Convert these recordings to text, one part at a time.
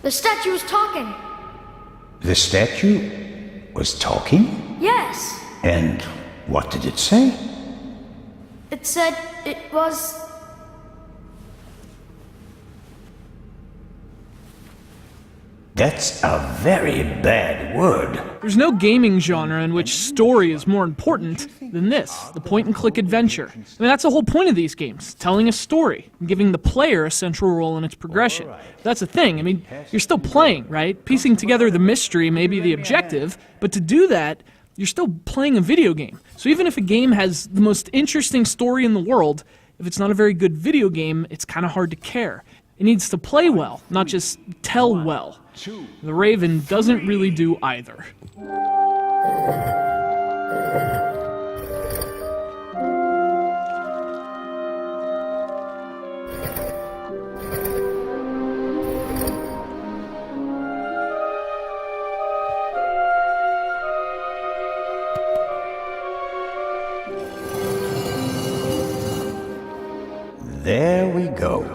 The statue was talking. The statue was talking? Yes. And what did it say? It said it was... That's a very bad word. There's no gaming genre in which story is more important than this, the point-and-click adventure. I mean, that's the whole point of these games, telling a story, and giving the player a central role in its progression. That's the thing, I mean, you're still playing, right? Piecing together the mystery may be the objective, but to do that, you're still playing a video game. So even if a game has the most interesting story in the world, if it's not a very good video game, it's kind of hard to care. It needs to play well, not just tell well. The Raven doesn't really do either. There we go.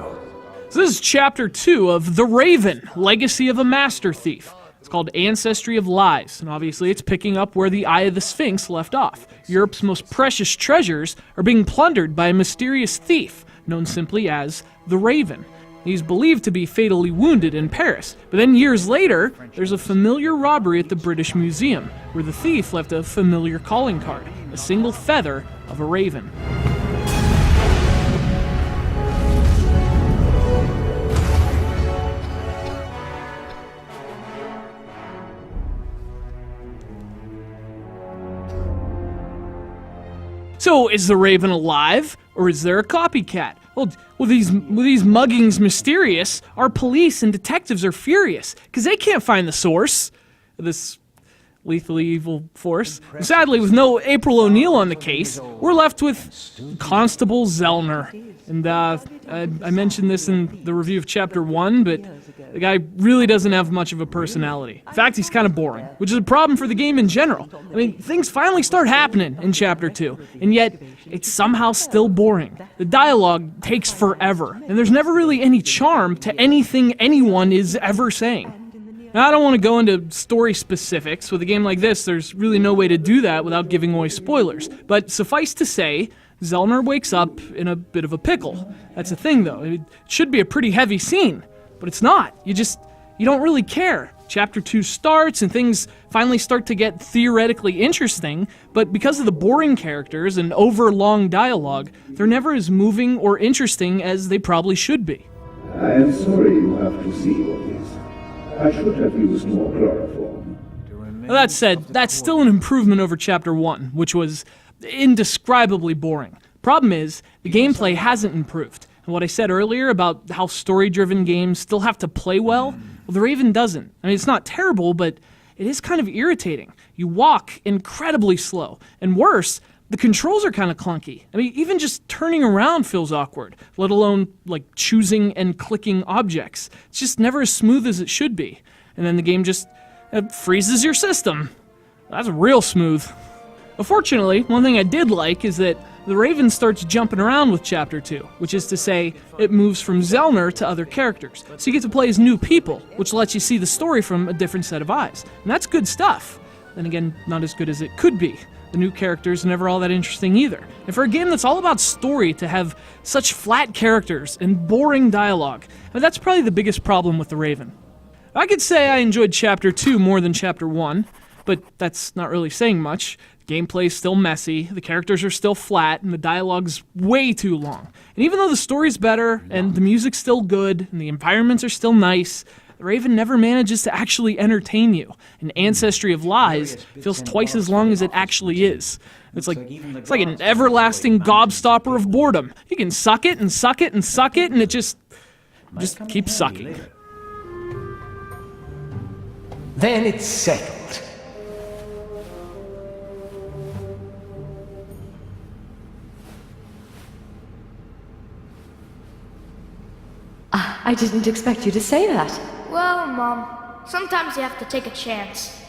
So this is Chapter 2 of The Raven, Legacy of a Master Thief. It's called Ancestry of Lies, and obviously it's picking up where the Eye of the Sphinx left off. Europe's most precious treasures are being plundered by a mysterious thief, known simply as The Raven. He's believed to be fatally wounded in Paris, but then years later, there's a familiar robbery at the British Museum, where the thief left a familiar calling card, a single feather of a raven. So, is the Raven alive, or is there a copycat? Well, with these muggings mysterious, our police and detectives are furious, because they can't find the source of this lethally evil force. And sadly, with no April O'Neil on the case, we're left with Constable Zellner. And I mentioned this in the review of Chapter 1, but the guy really doesn't have much of a personality. In fact, he's kind of boring, which is a problem for the game in general. I mean, things finally start happening in Chapter 2, and yet it's somehow still boring. The dialogue takes forever, and there's never really any charm to anything anyone is ever saying. Now, I don't want to go into story specifics. With a game like this, there's really no way to do that without giving away spoilers. But suffice to say, Zellner wakes up in a bit of a pickle. That's the thing, though. It should be a pretty heavy scene, but it's not. You don't really care. Chapter 2 starts, and things finally start to get theoretically interesting, but because of the boring characters and over-long dialogue, they're never as moving or interesting as they probably should be. I am sorry you have to see all this. I should have used more chloroform. Now, that said, that's still an improvement over Chapter 1, which was indescribably boring. Problem is, the gameplay hasn't improved. And what I said earlier about how story-driven games still have to play well, the Raven doesn't. I mean, it's not terrible, but it is kind of irritating. You walk incredibly slow, and worse, the controls are kind of clunky. I mean, even just turning around feels awkward, let alone, like, choosing and clicking objects. It's just never as smooth as it should be. And then the game just freezes your system. That's real smooth. But fortunately, one thing I did like is that the Raven starts jumping around with Chapter 2, which is to say, it moves from Zellner to other characters. So you get to play as new people, which lets you see the story from a different set of eyes. And that's good stuff. Then again, not as good as it could be. The new characters are never all that interesting either. And for a game that's all about story to have such flat characters and boring dialogue, that's probably the biggest problem with the Raven. I could say I enjoyed Chapter 2 more than Chapter 1, but that's not really saying much. Gameplay's still messy, the characters are still flat, and the dialogue's way too long. And even though the story's better, and the music's still good, and the environments are still nice, the Raven never manages to actually entertain you. An Ancestry of Lies feels twice as long as it actually is. It's like an everlasting gobstopper of boredom. You can suck it and suck it and suck it, and it just keeps sucking. Then it's settled. I didn't expect you to say that. Well, Mom, sometimes you have to take a chance.